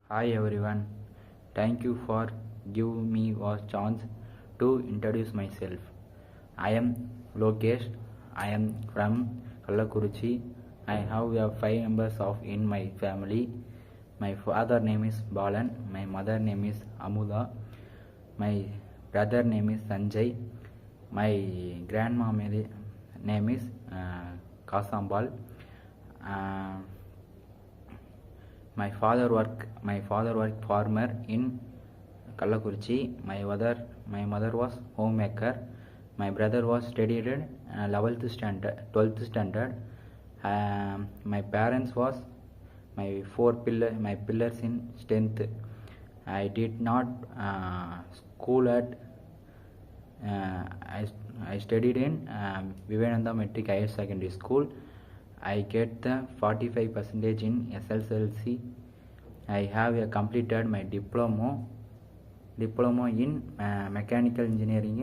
Hi everyone. Thank you for giving me a chance to introduce myself. I am Lokesh. I am from Kallakurichi. I have 5 members of in my family. My father name is Balan. My mother name is Amuda. My brother name is Sanjay. My grandma name is Kasambal. Uh, my father worked farmer in Kallakurichi. My mother was homemaker. My brother was studied 11th standard 12th standard. My parents was my pillars in strength. I did not school at uh, I, I studied in Vivekananda Metric Higher Secondary School. I get the 45 percentage in SSLC. I have completed my diploma in mechanical engineering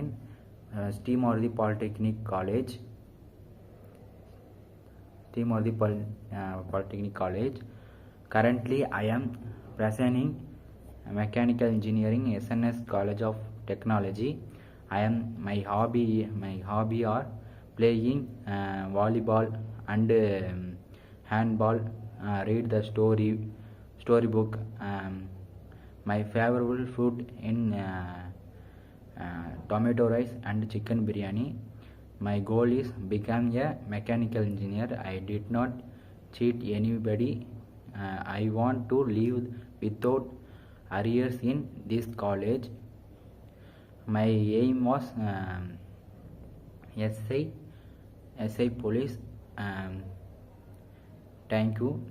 in Steam Polytechnic College. Polytechnic College. Currently, I am presenting mechanical engineering SNS College of Technology. My hobby are playing volleyball and handball. Read the storybook. My favorite food in tomato rice and chicken biryani. My goal is become a mechanical engineer. I did not cheat anybody. I want to live without arrears in this college. My aim was SI police. Thank you.